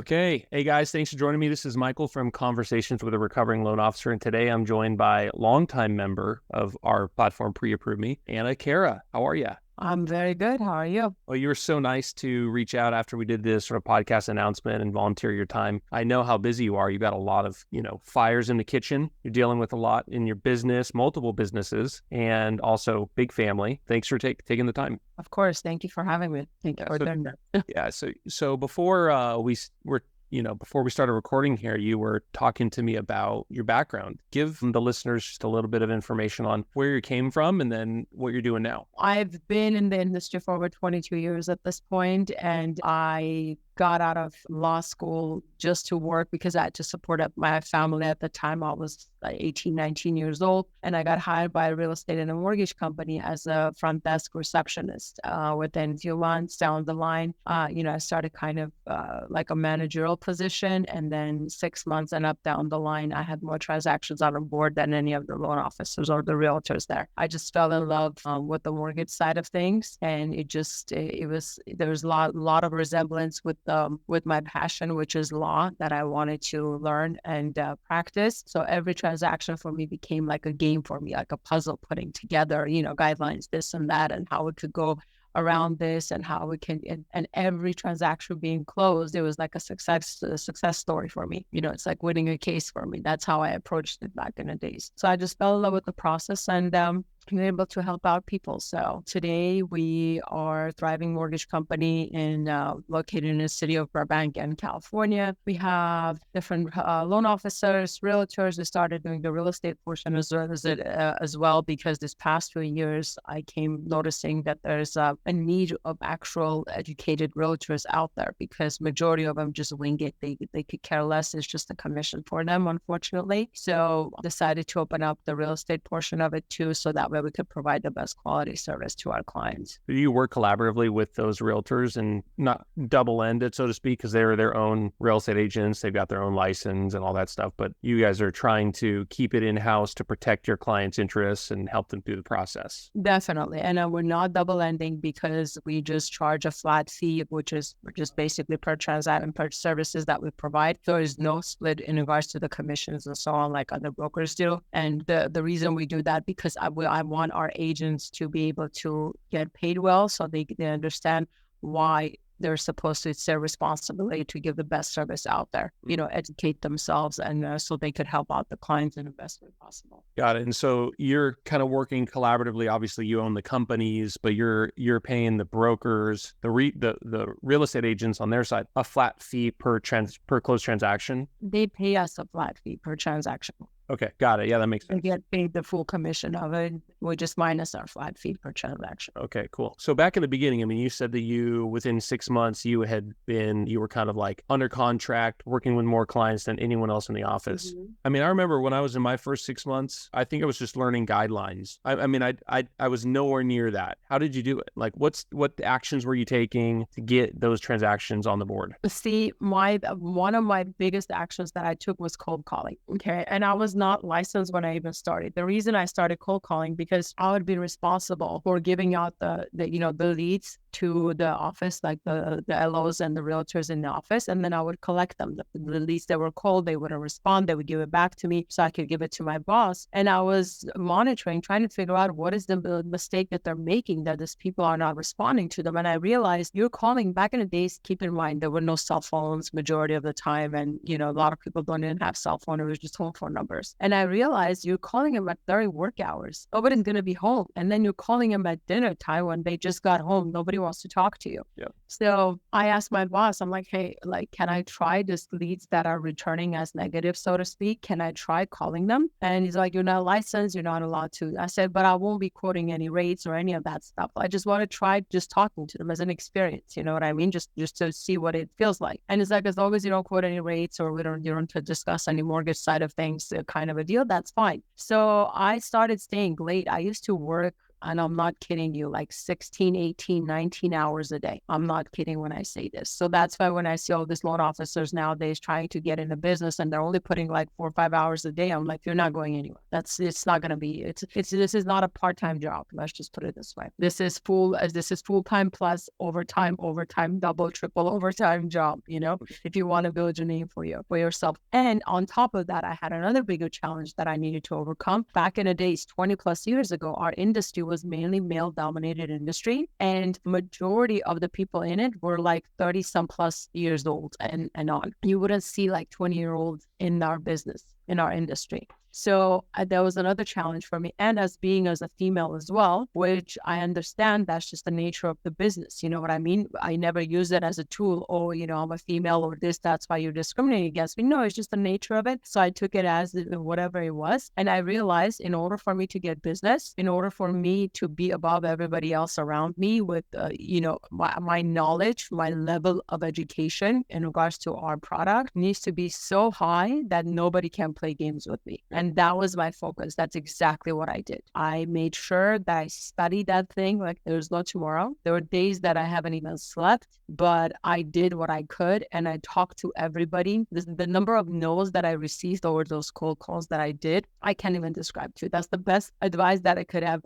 Okay. Hey guys, thanks for joining me. This is Michael from Conversations with a Recovering Loan Officer. And today I'm joined by a longtime member of our platform, Pre-Approve Me, Anna Kara. How are you? I'm very good. How are you? Well, you were so nice to reach out after we did this sort of podcast announcement and volunteer your time. I know how busy you are. You got a lot of, fires in the kitchen. You're dealing with a lot in your business, multiple businesses, and also big family. Thanks for taking the time. Of course. Thank you for having me. Thank you for doing that. Yeah. So before before we started recording here, you were talking to me about your background. Give the listeners just a little bit of information on where you came from and then what you're doing now. I've been in the industry for over 22 years at this point, and I got out of law school just to work because I had to support my family. At the time, I was like 18, 19 years old, and I got hired by a real estate and a mortgage company as a front desk receptionist. Within a few months down the line, I started kind of like a managerial position, and then 6 months and up down the line, I had more transactions on board than any of the loan officers or the realtors there. I just fell in love with the mortgage side of things, and there was a lot of resemblance with my passion, which is law, that I wanted to learn and practice. So every transaction for me became like a game for me, like a puzzle putting together, guidelines, this and that, and how it could go around this and how we can, and every transaction being closed, it was like a success story for me. It's like winning a case for me. That's how I approached it back in the days. So I just fell in love with the process and been able to help out people. So today we are a thriving mortgage company located in the city of Burbank in California. We have different loan officers, realtors. We started doing the real estate portion as well because this past few years I came noticing that there's a need of actual educated realtors out there because majority of them just wing it. They could care less. It's just a commission for them, unfortunately. So decided to open up the real estate portion of it too, so that way we could provide the best quality service to our clients. Do you work collaboratively with those realtors and not double-ended, so to speak, because they're their own real estate agents, they've got their own license and all that stuff, but you guys are trying to keep it in-house to protect your clients' interests and help them through the process? Definitely. And we're not double-ending because we just charge a flat fee, which is just basically per transaction, per services that we provide. There is no split in regards to the commissions and so on like other brokers do. And the reason we do that because I want our agents to be able to get paid well so they understand why they're supposed to, it's their responsibility to give the best service out there, educate themselves and so they could help out the clients in the best way possible. Got it. And so you're kind of working collaboratively. Obviously you own the companies, but you're paying the brokers, the real estate agents on their side, a flat fee per closed transaction. They pay us a flat fee per transaction. Okay, got it. Yeah, that makes sense. We get paid the full commission of it. We just minus our flat fee per transaction. Okay, cool. So back in the beginning, you said that within 6 months, you were kind of like under contract, working with more clients than anyone else in the office. Mm-hmm. I remember when I was in my first 6 months, I think I was just learning guidelines. I was nowhere near that. How did you do it? Like, what actions were you taking to get those transactions on the board? See, one of my biggest actions that I took was cold calling. Okay, and I was not licensed when I even started. The reason I started cold calling because I would be responsible for giving out the leads to the office, like the LOs and the realtors in the office, and then I would collect them. The leads that were called, they wouldn't respond. They would give it back to me so I could give it to my boss. And I was monitoring, trying to figure out what is the mistake that they're making, that these people are not responding to them. And I realized you're calling back in the days. Keep in mind there were no cell phones majority of the time, and a lot of people don't even have cell phone. It was just home phone numbers. And I realized you're calling them at during work hours. Nobody's going to be home. And then you're calling them at dinner time when they just got home. Nobody wants to talk to you. Yeah. So I asked my boss, I'm like, hey, can I try this leads that are returning as negative, so to speak? Can I try calling them? And he's like, you're not licensed. You're not allowed to. I said, but I won't be quoting any rates or any of that stuff. I just want to try just talking to them as an experience. You know what I mean? Just to see what it feels like. And it's like, as long as you don't quote any rates or you don't discuss any mortgage side of things, kind of a deal, that's fine. So I started staying late. I used to work And I'm not kidding you, like 16, 18, 19 hours a day. I'm not kidding when I say this. So that's why when I see all these loan officers nowadays trying to get into business and they're only putting like 4 or 5 hours a day, I'm like, you're not going anywhere. It's not going to be, this is not a part-time job. Let's just put it this way. This is full-time plus overtime, double, triple overtime job, if you want to build your name for yourself. And on top of that, I had another bigger challenge that I needed to overcome. Back in the days, 20 plus years ago, our industry was mainly male dominated industry, and majority of the people in it were like 30 some plus years old and on. You wouldn't see like 20-year-olds in our business, in our industry. So that was another challenge for me. And as a female as well, which I understand that's just the nature of the business. You know what I mean? I never use it as a tool. Oh, I'm a female or this, that's why you're discriminating against me. No, it's just the nature of it. So I took it as whatever it was. And I realized in order for me to get business, in order for me to be above everybody else around me with, my knowledge, my level of education in regards to our product needs to be so high that nobody can play games with me. And that was my focus. That's exactly what I did. I made sure that I studied that thing like there's no tomorrow. There were days that I haven't even slept, but I did what I could and I talked to everybody. The number of no's that I received over those cold calls that I did, I can't even describe to you. That's the best advice that I could have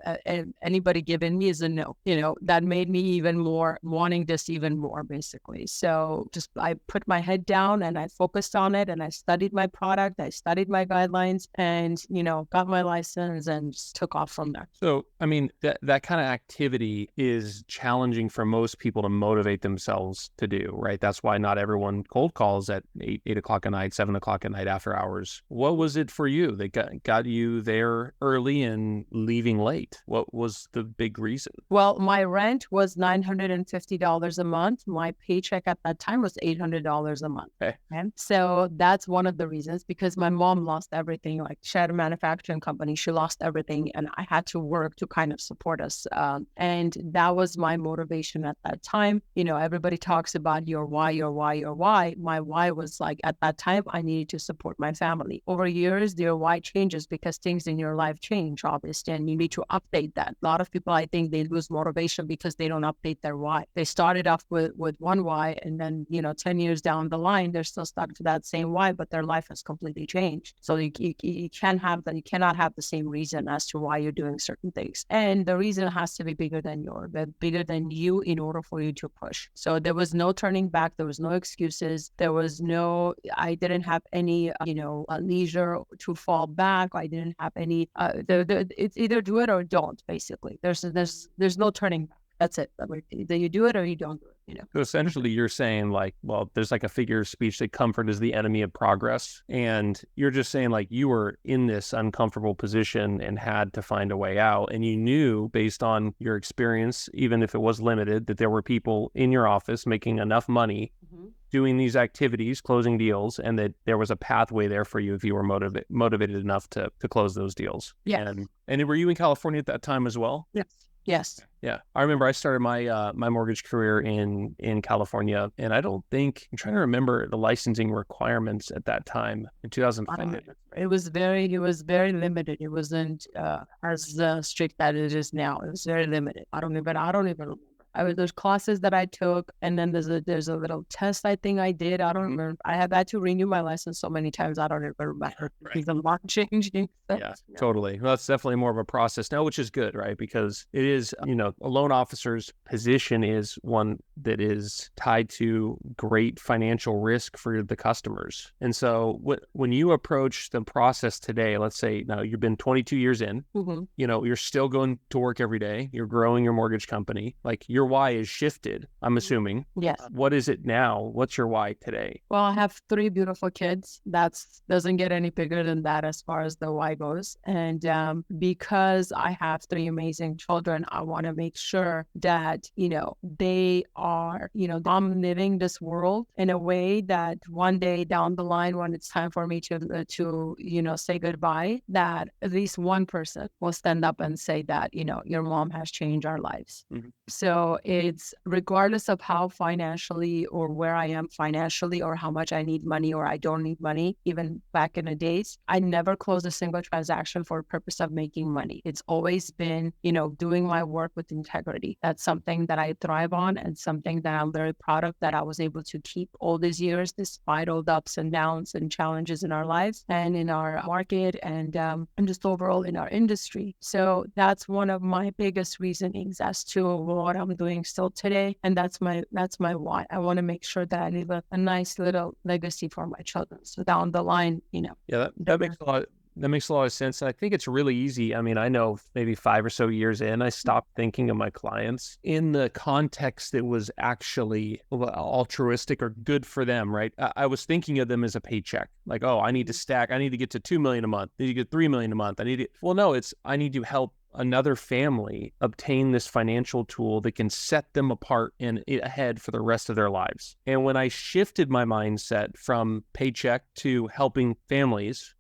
anybody given me is a no. That made me even more wanting this even more, basically. So I put my head down and I focused on it and I studied my product. I studied my guidelines and, got my license and just took off from there. So, I mean, that kind of activity is challenging for most people to motivate themselves to do, right? That's why not everyone cold calls at 8 o'clock at night, 7 o'clock at night after hours. What was it for you that got you there early and leaving late? What was the big reason? Well, my rent was $950 a month. My paycheck at that time was $800 a month. Okay. So that's one of the reasons, because my mom lost everything. Like, she had a manufacturing company. She lost everything. And I had to work to kind of support us. And that was my motivation at that time. Everybody talks about your why, your why, your why. My why was like, at that time, I needed to support my family. Over years, your why changes because things in your life change, obviously, and you need to update that. A lot of people, I think, they lose motivation because they don't update their why. They started off with one why, and then, 10 years down the line, they're still stuck to that same why, but their life has completely changed. So you can't have that. You cannot have the same reason as to why you're doing certain things. And the reason has to be bigger than you in order for you to push. So there was no turning back. There was no excuses. I didn't have any, leisure to fall back. I didn't have any, it's either do it or don't, basically. There's no turning back. That's it. Either you do it or you don't do it. So essentially you're saying like, well, there's like a figure of speech that comfort is the enemy of progress. And you're just saying like you were in this uncomfortable position and had to find a way out. And you knew based on your experience, even if it was limited, that there were people in your office making enough money doing these activities, closing deals, and that there was a pathway there for you if you were motivated enough to close those deals. Yeah. And were you in California at that time as well? Yes. Yeah. I remember I started my my mortgage career in California, and I'm trying to remember the licensing requirements at that time in 2005. It was very limited. It wasn't as strict as it is now. It was very limited. I don't even remember. There's classes that I took, and then there's a little test I think I did. I don't remember. I have had to renew my license so many times. I don't even remember. Because a lot changing. Yeah, totally. Well, that's definitely more of a process now, which is good, right? Because it is, a loan officer's position is one that is tied to great financial risk for the customers. And so when you approach the process today, let's say now you've been 22 years in, you're still going to work every day. You're growing your mortgage company. Like, your why is shifted, I'm assuming. Yes. What is it now? What's your why today? Well, I have 3 beautiful kids. That doesn't get any bigger than that as far as the why goes. And because I have 3 amazing children, I want to make sure that, they are, I'm living this world in a way that one day down the line, when it's time for me to say goodbye, that at least one person will stand up and say that, your mom has changed our lives. So So it's regardless of how financially or where I am financially or how much I need money or I don't need money, even back in the days, I never closed a single transaction for the purpose of making money. It's always been, doing my work with integrity. That's something that I thrive on and something that I'm very proud of that I was able to keep all these years, despite all the ups and downs and challenges in our lives and in our market and just overall in our industry. So that's one of my biggest reasonings as to what I'm doing still today. And that's my why. I want to make sure that I leave a nice little legacy for my children. So down the line, Yeah, that makes a lot of sense. And I think it's really easy. I mean, I know maybe 5 or so years in, I stopped thinking of my clients in the context that was actually altruistic or good for them, right? I was thinking of them as a paycheck. Like, oh, I need to get to 2 million a month. I need to get 3 million a month. Well, no, I need to help another family obtain this financial tool that can set them apart and ahead for the rest of their lives. And when I shifted my mindset from paycheck to helping families,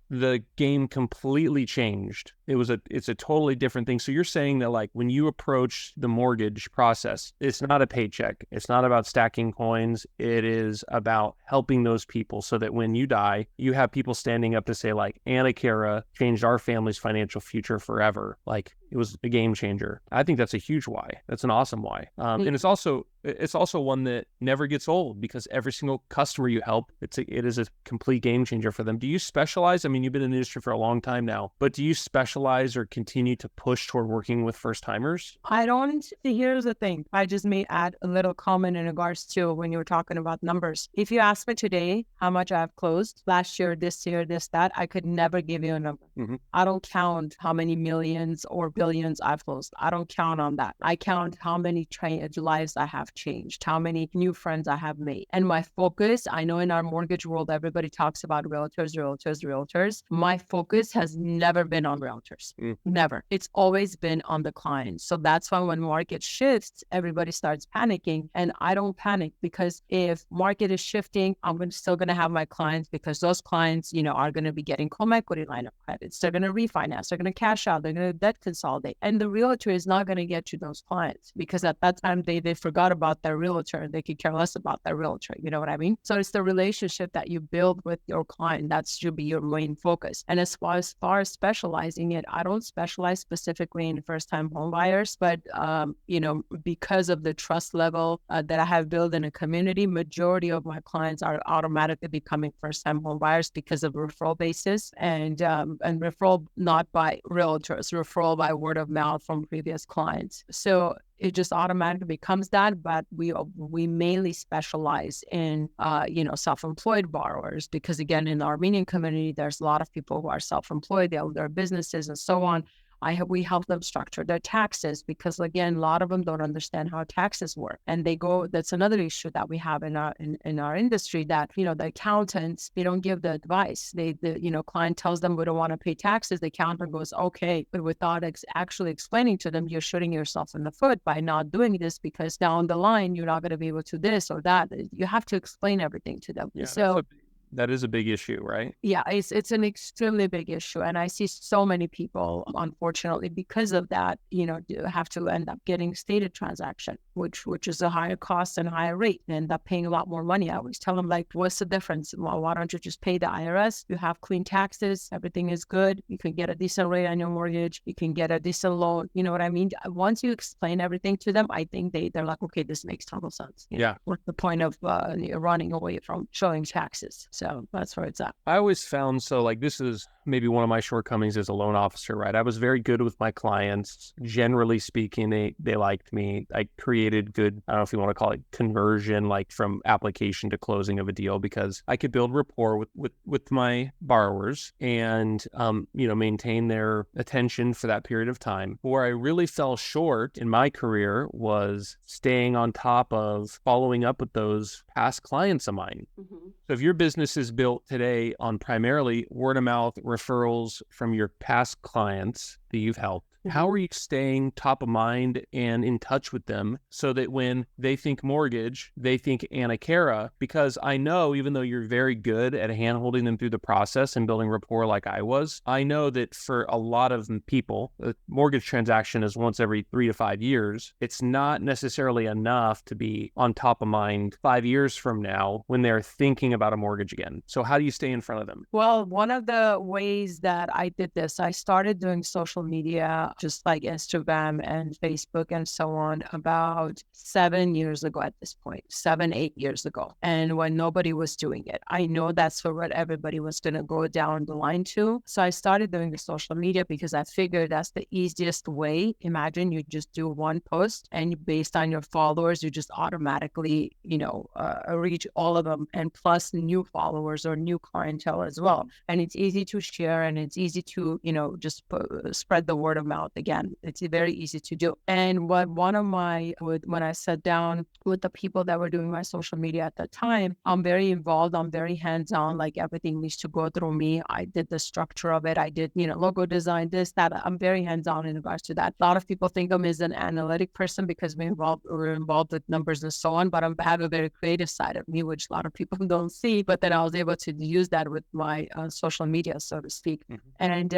the game completely changed. It's a totally different thing. So you're saying that like when you approach the mortgage process, it's not a paycheck. It's not about stacking coins. It is about helping those people so that when you die, you have people standing up to say like, Anna Cara changed our family's financial future forever. Like it was a game changer. I think that's a huge why. That's an awesome why. And it's also one that never gets old because every single customer you help, it is a complete game changer for them. Do you specialize? I mean, you've been in the industry for a long time now, but do you specialize or continue to push toward working with first timers? I don't. Here's the thing. I just may add a little comment in regards to when you were talking about numbers. If you ask me today how much I've closed last year, this, that, I could never give you a number. I don't count how many millions or billions I've closed. I don't count on that. I count how many lives I have changed, how many new friends I have made. And my focus, I know in our mortgage world, everybody talks about realtors. My focus has never been on realtors. Never. It's always been on the clients. So that's why when market shifts, everybody starts panicking. And I don't panic because if market is shifting, I'm still going to have my clients because those clients, are going to be getting home equity line of credits. They're going to refinance. They're going to cash out. They're going to debt consolidate. And the realtor is not going to get you those clients because at that time they forgot about their realtor and they could care less about their realtor. You know what I mean? So it's the relationship that you build with your client. That should be your main focus. And as far as specializing it, I don't specialize specifically in first-time home buyers, but because of the trust level that I have built in a community, majority of my clients are automatically becoming first-time home buyers because of referral basis and referral not by realtors, referral by word of mouth from previous clients. So it just automatically becomes that, but we mainly specialize in, self-employed borrowers because again, in the Armenian community, there's a lot of people who are self-employed, they own their businesses and so on. We help them structure their taxes because again, a lot of them don't understand how taxes work. And that's another issue that we have in our industry that, the accountants, they don't give the advice. The client tells them we don't want to pay taxes. The accountant goes, okay, but without actually explaining to them, you're shooting yourself in the foot by not doing this because down the line, you're not going to be able to this or that. You have to explain everything to them. Yeah, so that is a big issue, right? Yeah, it's an extremely big issue. And I see so many people, unfortunately, because of that, have to end up getting stated transaction, which is a higher cost and higher rate and end up paying a lot more money. I always tell them, like, what's the difference? Well, why don't you just pay the IRS? You have clean taxes. Everything is good. You can get a decent rate on your mortgage. You can get a decent loan. You know what I mean? Once you explain everything to them, I think they're like, okay, this makes total sense. Yeah. What's the point of running away from showing taxes? So that's where it's at. I always found, this is maybe one of my shortcomings as a loan officer, right? I was very good with my clients. Generally speaking, they liked me. I created good, I don't know if you want to call it conversion, like from application to closing of a deal, because I could build rapport with my borrowers and, maintain their attention for that period of time. Where I really fell short in my career was staying on top of following up with those past clients of mine. Mm-hmm. So if your business is built today on primarily word of mouth referrals from your past clients, that you've helped, how are you staying top of mind and in touch with them so that when they think mortgage, they think Anna Cara? Because I know, even though you're very good at hand-holding them through the process and building rapport like I was, I know that for a lot of people, a mortgage transaction is once every 3 to 5 years. It's not necessarily enough to be on top of mind 5 years from now when they're thinking about a mortgage again. So how do you stay in front of them? Well, one of the ways that I did this, I started doing social media, just like Instagram and Facebook and so on, about 7 years ago at this point, 7, 8 years ago. And when nobody was doing it, I know that's what everybody was going to go down the line to. So I started doing the social media because I figured that's the easiest way. Imagine you just do one post and based on your followers, you just automatically, reach all of them, and plus new followers or new clientele as well. And it's easy to share, and it's easy to, just spread the word of mouth. Again, it's very easy to do. And when I sat down with the people that were doing my social media at the time, I'm very involved. I'm very hands-on. Like everything needs to go through me. I did the structure of it. I did, logo design, this, that. I'm very hands-on in regards to that. A lot of people think I'm as an analytic person because we're involved with numbers and so on, but I have a very creative side of me, which a lot of people don't see. But then I was able to use that with my social media, so to speak. And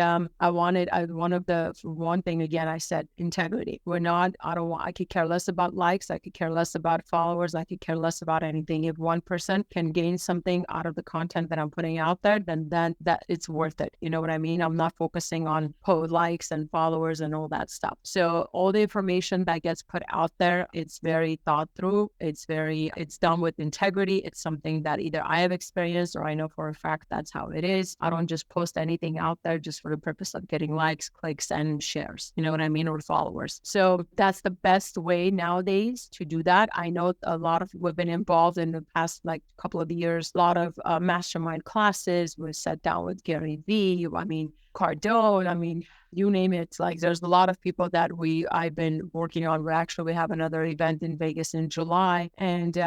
one thing again, I said integrity. I could care less about likes. I could care less about followers. I could care less about anything. If one person can gain something out of the content that I'm putting out there, then that it's worth it. You know what I mean? I'm not focusing on likes and followers and all that stuff. So all the information that gets put out there, it's very thought through. It's done with integrity. It's something that either I have experienced or I know for a fact that's how it is. I don't just post anything out there just for the purpose of getting likes, clicks, and shares. You know what I mean? Or followers. So that's the best way nowadays to do that. I know we've been involved in the past couple of years, a lot of mastermind classes. We sat down with Gary Vee. Cardone. You name it. There's a lot of people that I've been working on. We have another event in Vegas in July. And,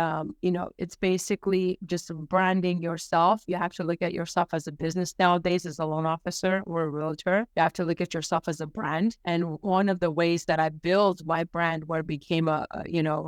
it's basically just branding yourself. You have to look at yourself as a business nowadays, as a loan officer or a realtor. You have to look at yourself as a brand. And one of the ways that I built my brand, where it became a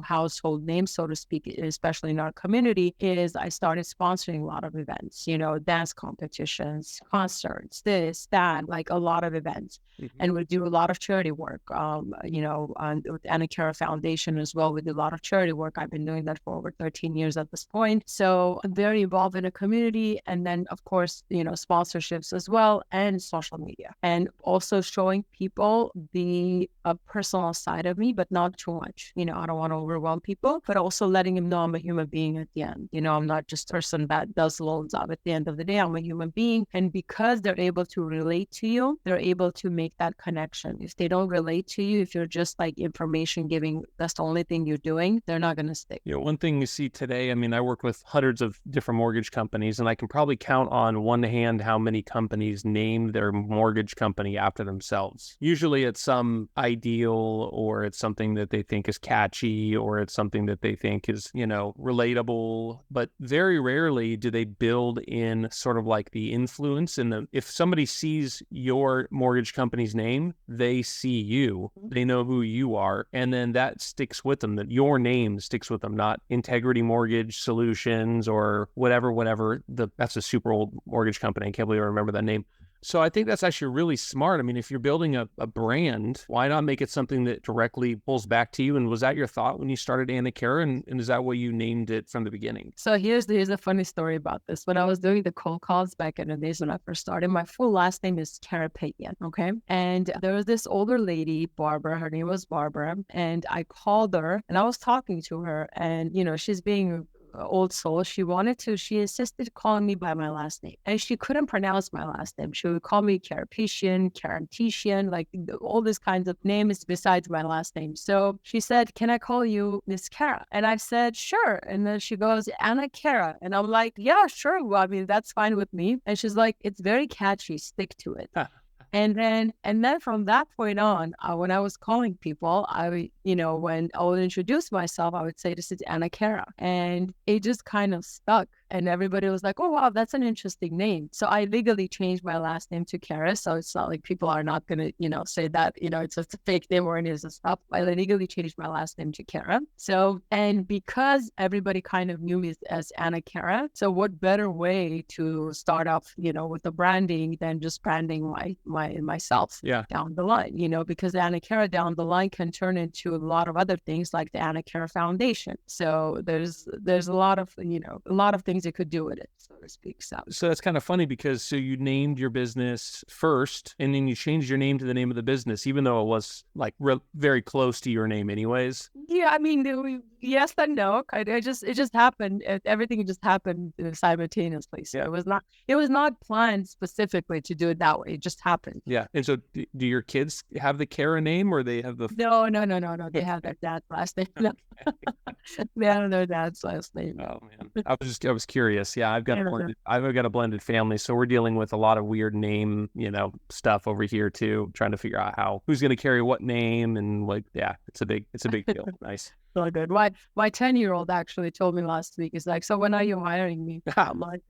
household name, so to speak, especially in our community, is I started sponsoring a lot of events, dance competitions, concerts, this, that, a lot of events. And we do a lot of charity work, with Anna Cara Foundation as well. We do a lot of charity work. I've been doing that for over 13 years at this point. So I'm very involved in a community. And then, of course, sponsorships as well, and social media. And also showing people the personal side of me, but not too much. I don't want to overwhelm people, but also letting them know I'm a human being at the end. I'm not just a person that does loans out. At the end of the day, I'm a human being. And because they're able to relate to you, they're able to make that connection. If they don't relate to you, if you're just information giving, that's the only thing you're doing, they're not going to stick. One thing you see today, I work with hundreds of different mortgage companies, and I can probably count on one hand how many companies name their mortgage company after themselves. Usually it's some ideal, or it's something that they think is catchy, or it's something that they think is, relatable, but very rarely do they build in sort of the influence if somebody sees your mortgage company's name, they see you, they know who you are, and then that sticks with them, that your name sticks with them, not Integrity Mortgage Solutions or whatever. That's a super old mortgage company. I can't believe I remember that name. So I think that's actually really smart. If you're building a brand, why not make it something that directly pulls back to you? And was that your thought when you started Anna Cara? And is that what you named it from the beginning? So here's a funny story about this. When I was doing the cold calls back in the days when I first started, my full last name is Karapayan, okay? And there was this older lady, Barbara. Her name was Barbara. And I called her and I was talking to her. And, she's being old soul. She insisted calling me by my last name, and she couldn't pronounce my last name. She would call me Karapetian, all these kinds of names besides my last name. So she said, "Can I call you Miss Cara?" And I said, "Sure." And then she goes, "Anna Cara." And I'm like, "Yeah, sure. Well, that's fine with me." And she's like, "It's very catchy. Stick to it." And then from that point on, when I was calling people, when I would introduce myself, I would say, "This is Anna Cara." And it just kind of stuck. And everybody was like, oh, wow, that's an interesting name. So I legally changed my last name to Kara. So it's not like people are not going to, say that, it's a fake name or any of this stuff. I legally changed my last name to Kara. So, and because everybody kind of knew me as Anna Kara, so what better way to start off, with the branding than just branding myself down the line, because Anna Kara down the line can turn into a lot of other things like the Anna Kara Foundation. So there's a lot of, things you could do with it, so to speak. So that's kind of funny because you named your business first and then you changed your name to the name of the business, even though it was like very close to your name anyways. Yeah, I mean, yes and no. It just happened. Everything just happened simultaneously. So it was not planned specifically to do it that way. It just happened. Yeah. And so do your kids have the Kara name or they have the... No. They have their dad's last name. No. They have their dad's last name. Oh man. I was curious. Yeah. I've got a blended family. So we're dealing with a lot of weird name, stuff over here too, trying to figure out who's going to carry what name and it's a big deal. Nice. So good. My 10-year-old actually told me last week, he's like, so when are you hiring me? I'm like,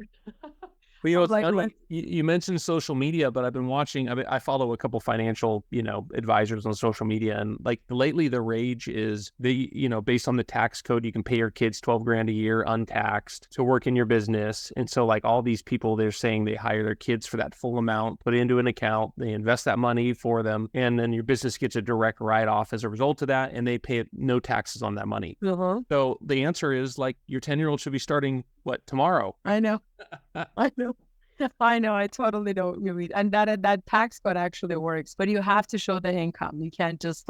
well, it's funny. You mentioned social media, but I've been watching, I follow a couple financial, advisors on social media. And like lately the rage is based on the tax code, you can pay your kids $12,000 a year untaxed to work in your business. And so like all these people, they're saying they hire their kids for that full amount, put it into an account, they invest that money for them. And then your business gets a direct write-off as a result of that. And they pay no taxes on that money. Uh-huh. So the answer is like your 10-year-old should be starting tomorrow. I know. I know. I totally know what you mean. And that tax code actually works, but you have to show the income. You can't just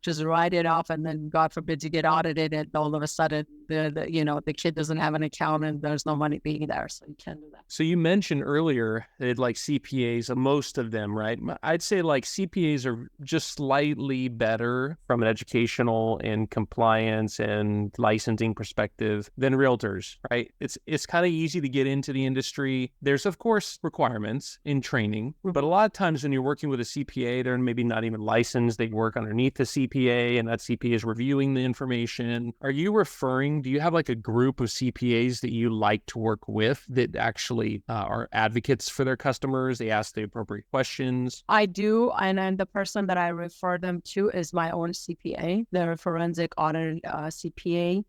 just write it off and then God forbid you get audited and all of a sudden the kid doesn't have an account and there's no money being there. So you can't do that. So you mentioned earlier that like CPAs, most of them, right? I'd say like CPAs are just slightly better from an educational and compliance and licensing perspective than realtors, right? It's kind of easy to get into the industry. There's of course requirements in training, but a lot of times when you're working with a CPA, they're maybe not even licensed. They work underneath the CPA and that CPA is reviewing the information. Do you have like a group of CPAs that you like to work with that actually are advocates for their customers? They ask the appropriate questions. I do. And the person that I refer them to is my own CPA. They're a forensic audit CPA.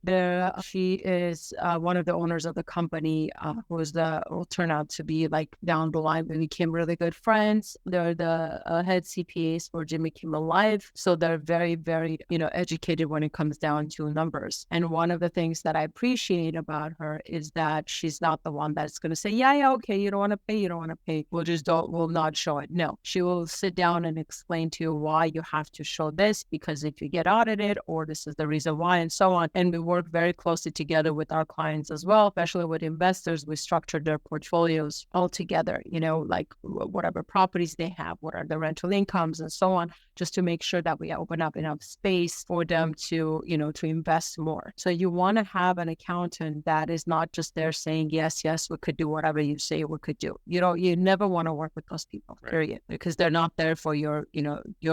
She is one of the owners of the company will turn out to be like down the line. We became really good friends. They're the head CPAs for Jimmy Kimmel Live. So they're very, very, educated when it comes down to numbers. And one of the things that I appreciate about her is that she's not the one that's going to say, yeah, okay, you don't want to pay. We'll not show it. No, she will sit down and explain to you why you have to show this, because if you get audited or this is the reason why and so on. And we work very closely together with our clients as well, especially with investors. We structure their portfolios all together, like whatever properties they have, what are the rental incomes and so on, just to make sure that we open up enough space for them to, to invest more. So you want to have an accountant that is not just there saying, yes, we could do whatever you say we could do. You never want to work with those people, period, because they're not there for your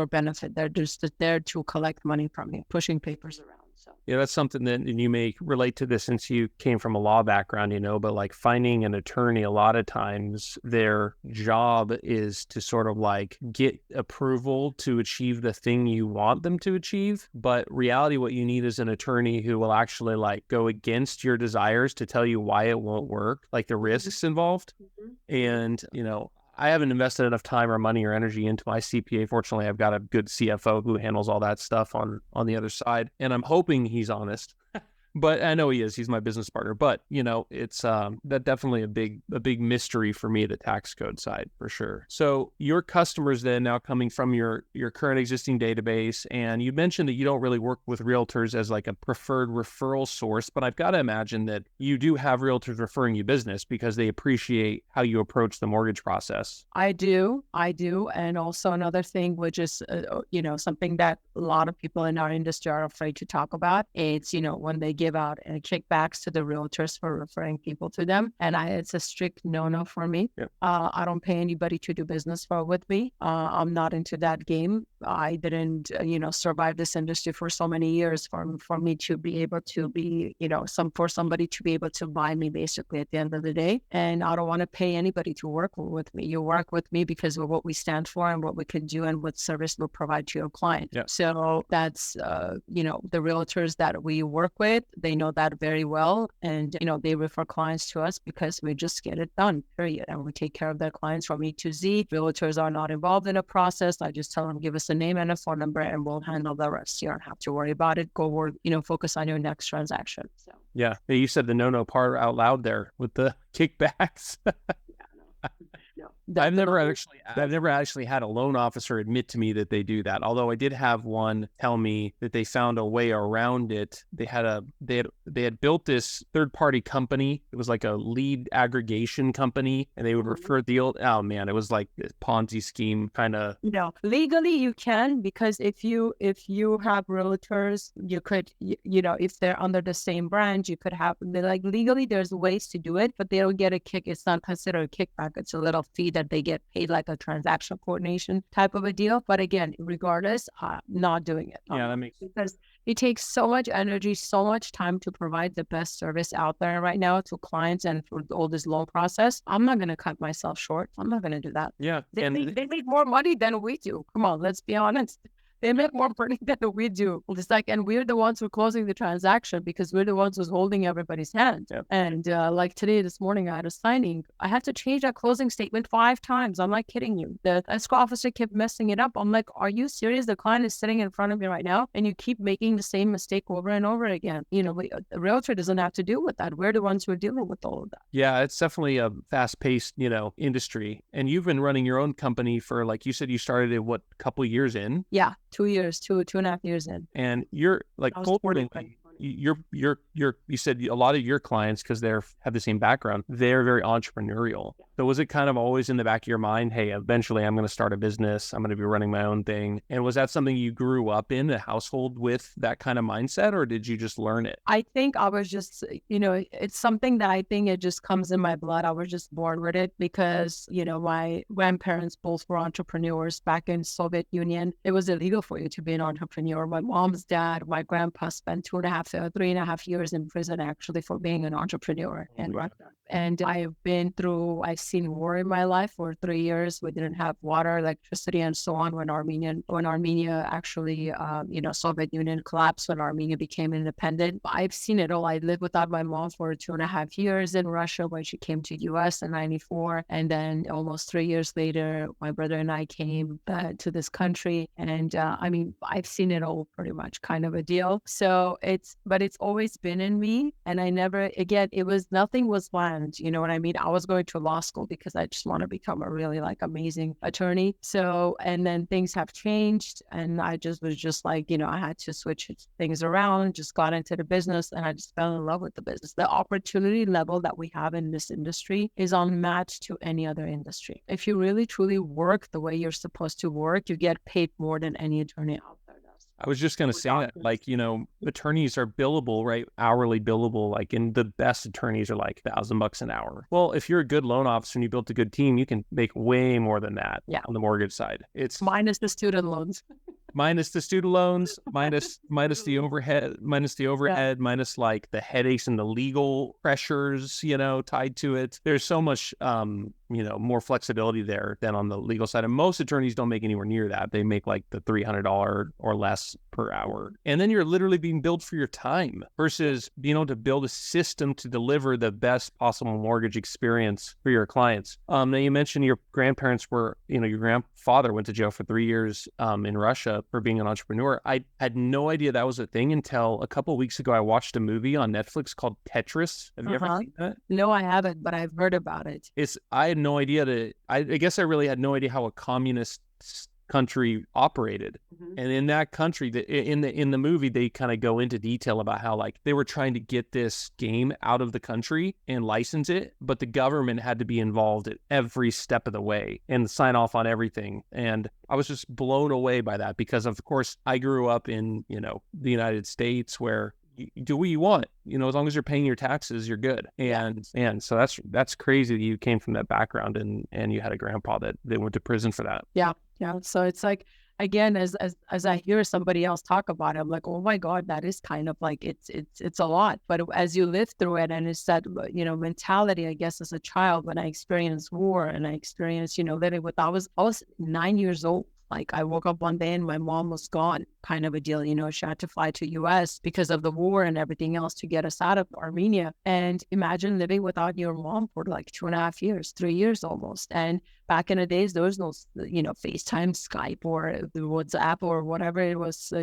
benefit. They're just there to collect money from you, pushing papers around. So Yeah, that's something that, and you may relate to this since you came from a law background, but like finding an attorney, a lot of times their job is to sort of like get approval to achieve the thing you want them to achieve. But reality, what you need is an attorney who will actually like go against your desires to tell you why it won't work, like the risks involved. And, I haven't invested enough time or money or energy into my CPA. Fortunately, I've got a good CFO who handles all that stuff on the other side. And I'm hoping he's honest. But I know he is. He's my business partner. But, it's that definitely a big mystery for me, the tax code side, for sure. So your customers then now coming from your current existing database, and you mentioned that you don't really work with realtors as like a preferred referral source, but I've got to imagine that you do have realtors referring you business because they appreciate how you approach the mortgage process. I do. And also another thing, which is, something that a lot of people in our industry are afraid to talk about. It's, when they give out kickbacks to the realtors for referring people to them. And it's a strict no for me. Yep. I don't pay anybody to do business with me. I'm not into that game. I didn't, survive this industry for so many years for me to be able to be, for somebody to be able to buy me basically at the end of the day. And I don't want to pay anybody to work with me. You work with me because of what we stand for and what we can do and what service we'll provide to your client. Yeah. So that's, the realtors that we work with, they know that very well. And, they refer clients to us because we just get it done, period. And we take care of their clients from A to Z. Realtors are not involved in a process. I just tell them, give us a name and a phone number and we'll handle the rest. You don't have to worry about it. Go work, focus on your next transaction. So. Yeah. You said the no part out loud there with the kickbacks. I've never actually had a loan officer admit to me that they do that. Although I did have one tell me that they found a way around it. They had built this third-party company. It was like a lead aggregation company, and they would refer the old. Oh man, it was like this Ponzi scheme kind of. Legally you can, because if you have realtors, you could, if they're under the same brand, you could have, legally there's ways to do it, but they don't get a kick. It's not considered a kickback. It's a little fee that they get paid, like a transaction coordination type of a deal. But again, regardless, not doing it. Yeah, that makes sense. Because it takes so much energy, so much time to provide the best service out there right now to clients and for all this loan process. I'm not going to cut myself short. I'm not going to do that. Yeah. They make more money than we do. Come on, let's be honest. They make more money than we do. It's like, and we're the ones who are closing the transaction because we're the ones who's holding everybody's hand. Yep. And like this morning, I had a signing. I had to change that closing statement 5 times. I'm not kidding you. The escrow officer kept messing it up. I'm like, are you serious? The client is sitting in front of me right now, and you keep making the same mistake over and over again. The realtor doesn't have to deal with that. We're the ones who are dealing with all of that. Yeah, it's definitely a fast-paced, industry. And you've been running your own company for, like you said, you started it, what, a couple years in? Yeah. 2 years, 2.5 years in. And you're like, you said a lot of your clients, because have the same background, they're very entrepreneurial. Yeah. So was it kind of always in the back of your mind, hey, eventually I'm going to start a business, I'm going to be running my own thing? And was that something you grew up in, a household with that kind of mindset, or did you just learn it? I think I was just, it's something that I think it just comes in my blood. I was just born with it because, my grandparents both were entrepreneurs back in Soviet Union. It was illegal for you to be an entrepreneur. My mom's dad, my grandpa spent 3.5 years in prison actually for being an entrepreneur in Russia. And I've seen war in my life for 3 years. We didn't have water, electricity, and so on when Armenia actually, Soviet Union collapsed, when Armenia became independent. I've seen it all. I lived without my mom for 2.5 years in Russia when she came to US in 94. And then almost 3 years later, my brother and I came to this country. And I've seen it all pretty much, kind of a deal. So it's always been in me. And I never, again, nothing was planned. You know what I mean? I was going to law school because I just want to become a really amazing attorney. So, and then things have changed, and I was just I had to switch things around, just got into the business, and I just fell in love with the business. The opportunity level that we have in this industry is unmatched to any other industry. If you really truly work the way you're supposed to work, you get paid more than any attorney out there does. I was just going to say that, attorneys are billable, right? Hourly billable, and the best attorneys are $1,000 an hour. Well, if you're a good loan officer and you built a good team, you can make way more than that on the mortgage side. It's minus the student loans. Minus the student loans, minus the overhead, minus the headaches and the legal pressures, tied to it. There's so much, more flexibility there than on the legal side. And most attorneys don't make anywhere near that. They make the $300 or less per hour. And then you're literally being billed for your time versus being able to build a system to deliver the best possible mortgage experience for your clients. Now you mentioned your grandparents were, your grandfather went to jail for 3 years in Russia for being an entrepreneur. I had no idea that was a thing until a couple of weeks ago. I watched a movie on Netflix called Tetris. Have you ever seen that? No, I haven't, but I've heard about it. I had no idea I guess I really had no idea how a communist country operated. Mm-hmm. And in that country, in the movie, they kind of go into detail about how they were trying to get this game out of the country and license it, but the government had to be involved at every step of the way and sign off on everything. And I was just blown away by that because, of course, I grew up in, the United States where you do what you want, as long as you're paying your taxes, you're good. And so that's crazy that you came from that background and you had a grandpa that went to prison for that. Yeah. So it's again, as I hear somebody else talk about it, I'm like, oh my God, that is kind of like, it's a lot. But as you live through it, and it's that, mentality, I guess, as a child, when I experienced war and I experienced, living with, I was 9 years old. Like, I woke up one day and my mom was gone, kind of a deal. She had to fly to US because of the war and everything else to get us out of Armenia. And imagine living without your mom for like 2.5 years, 3 years almost. And back in the days, there was no, FaceTime, Skype, or the WhatsApp, or whatever it was.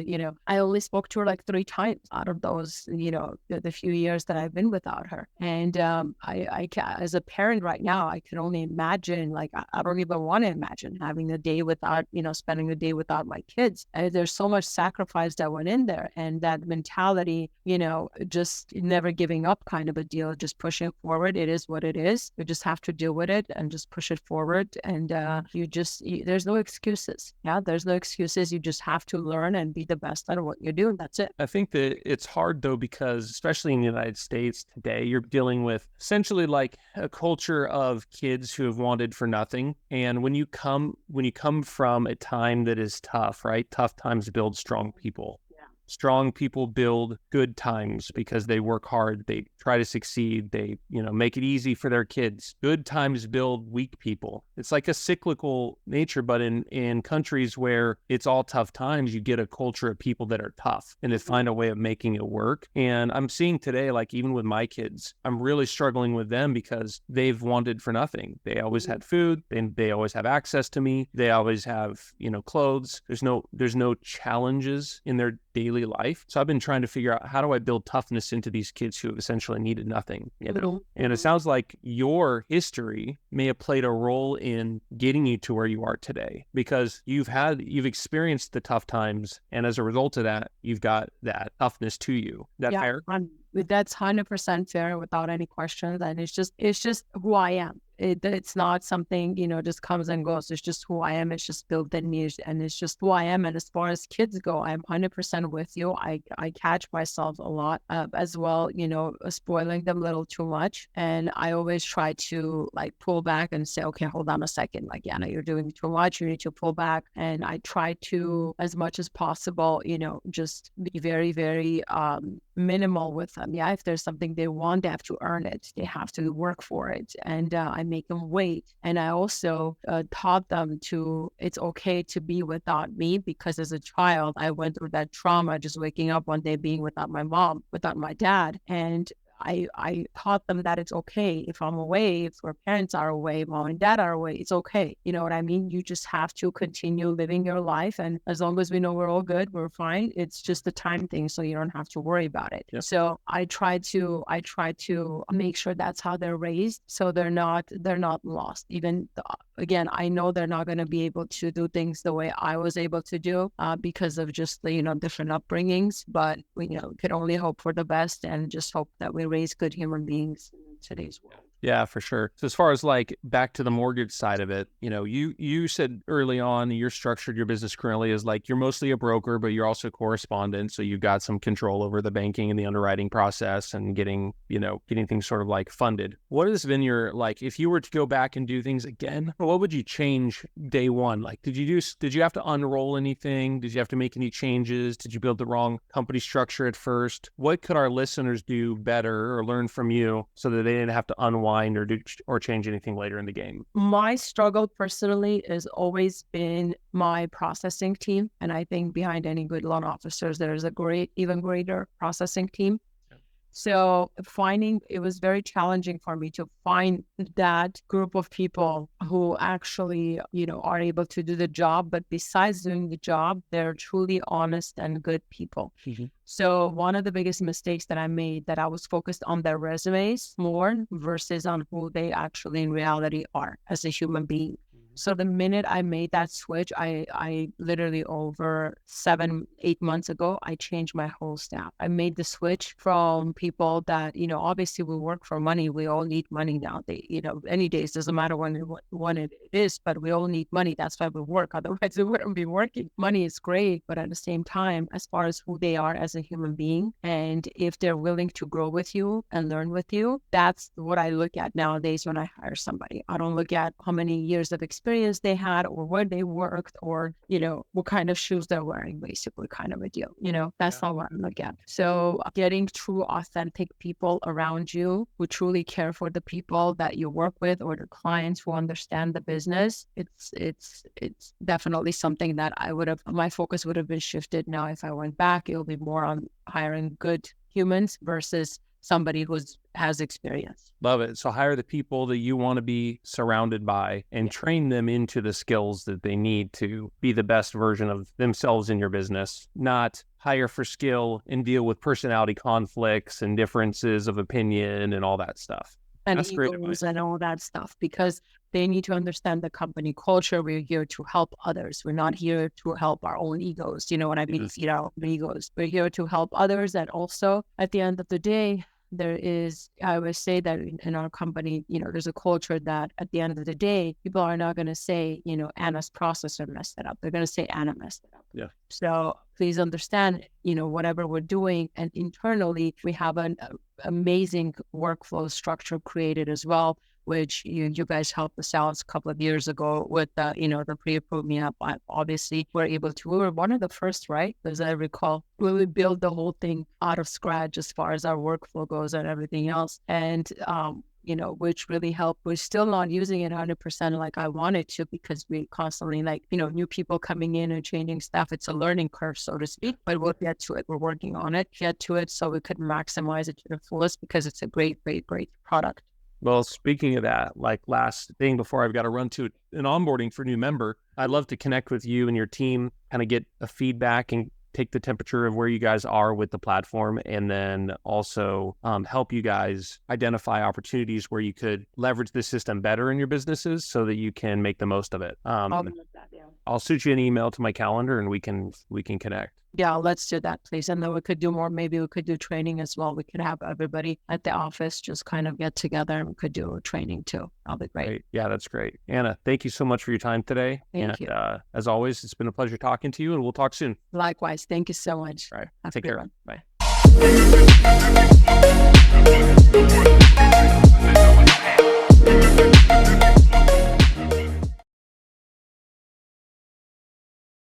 I only spoke to her like 3 times out of those, the few years that I've been without her. And as a parent right now, I can only imagine, like, I don't even want to imagine having a day without, spending the day without my kids. There's so much sacrifice that went in there, and that mentality, just never giving up kind of a deal, just pushing forward. It is what it is. You just have to deal with it and just push it forward. And there's no excuses. Yeah, there's no excuses. You just have to learn and be the best at what you do. And that's it. I think that it's hard though, because especially in the United States today, you're dealing with essentially like a culture of kids who have wanted for nothing. And when you come from a time that is tough, right? Tough times build strong people. Strong people build good times because they work hard. They try to succeed. They, make it easy for their kids. Good times build weak people. It's like a cyclical nature, but in countries where it's all tough times, you get a culture of people that are tough and they find a way of making it work. And I'm seeing today, like even with my kids, I'm really struggling with them because they've wanted for nothing. They always had food, and they always have access to me. They always have, clothes. There's no challenges in their daily life. So I've been trying to figure out, how do I build toughness into these kids who have essentially needed nothing, And it sounds like your history may have played a role in getting you to where you are today, because you've experienced the tough times, and as a result of that, you've got that toughness to you. That fair? That's 100% fair, without any questions. And it's just who I am. It's not something, just comes and goes. It's just who I am. It's just built in me, and it's just who I am. And as far as kids go, I'm 100% with you. I catch myself a lot as well, spoiling them a little too much. And I always try to like pull back and say, okay, hold on a second. Like, Yana, you're doing too much. You need to pull back. And I try to, as much as possible, just be very, very minimal with them. Yeah, if there's something they want, they have to earn it. They have to work for it. And I make them wait. And I also taught them it's okay to be without me, because as a child, I went through that trauma, just waking up one day being without my mom, without my dad. And I taught them that it's okay if I'm away, if our parents are away, mom and dad are away, it's okay. You know what I mean? You just have to continue living your life. And as long as we know we're all good, we're fine. It's just a time thing. So you don't have to worry about it. Yep. So I try to make sure that's how they're raised. So they're not lost. Again, I know they're not going to be able to do things the way I was able to do because of just the, different upbringings, but we, can only hope for the best and just hope that we raise good human beings in today's world. Yeah, for sure. So as far as like back to the mortgage side of it, you said early on you're structured your business currently as like you're mostly a broker, but you're also a correspondent. So you've got some control over the banking and the underwriting process and getting things sort of like funded. What has been your, like, if you were to go back and do things again, what would you change day one? Like, did you have to unroll anything? Did you have to make any changes? Did you build the wrong company structure at first? What could our listeners do better or learn from you so that they didn't have to unwind or change anything later in the game? My struggle personally has always been my processing team. And I think behind any good loan officers, there's even greater processing team. So it was very challenging for me to find that group of people who actually, are able to do the job. But besides doing the job, they're truly honest and good people. Mm-hmm. So one of the biggest mistakes that I made, that I was focused on their resumes more versus on who they actually in reality are as a human being. So the minute I made that switch, I literally over 7-8 months ago, I changed my whole staff. I made the switch from people that, obviously we work for money. We all need money now. Any days, doesn't matter when it is, but we all need money. That's why we work. Otherwise we wouldn't be working. Money is great, but at the same time, as far as who they are as a human being, and if they're willing to grow with you and learn with you, that's what I look at nowadays when I hire somebody. I don't look at how many years of experience experience they had or where they worked or, what kind of shoes they're wearing, basically, kind of a deal. That's not what I'm looking at. So getting true, authentic people around you who truly care for the people that you work with or the clients who understand the business, it's definitely something that my focus would have been shifted. Now, if I went back, it'll be more on hiring good humans versus somebody who has experience. Love it. So hire the people that you want to be surrounded by and train them into the skills that they need to be the best version of themselves in your business, not hire for skill and deal with personality conflicts and differences of opinion and all that stuff. And That's great egos and all that stuff, because they need to understand the company culture. We're here to help others. We're not here to help our own egos. You know what I mean? Egos. We're here to help others. And also, at the end of the day, I always say that in our company, there's a culture that at the end of the day, people are not going to say, Anna's processor messed it up. They're going to say Anna messed it up. Yeah. So please understand, whatever we're doing, and internally we have an amazing workflow structure created as well, which you guys helped us out a couple of years ago with the pre-approved me up. Obviously, we were one of the first, right? As I recall, when we built the whole thing out of scratch as far as our workflow goes and everything else. And, which really helped. We're still not using it 100% like I wanted to, because we constantly new people coming in and changing stuff. It's a learning curve, so to speak, but we'll get to it. We're working on it, so we could maximize it to the fullest, because it's a great, great, great product. Well, speaking of that, last thing before I've got to run to an onboarding for a new member, I'd love to connect with you and your team, kind of get a feedback and take the temperature of where you guys are with the platform, and then also help you guys identify opportunities where you could leverage the system better in your businesses so that you can make the most of it. I'll shoot you an email to my calendar and we can connect. Yeah, let's do that, please. And then we could do more. Maybe we could do training as well. We could have everybody at the office just kind of get together, and we could do a training too. That'll be great. Yeah, that's great. Anna, thank you so much for your time today. Thank you. As always, it's been a pleasure talking to you, and we'll talk soon. Likewise. Thank you so much. All right. Have Take care. Bye. Bye.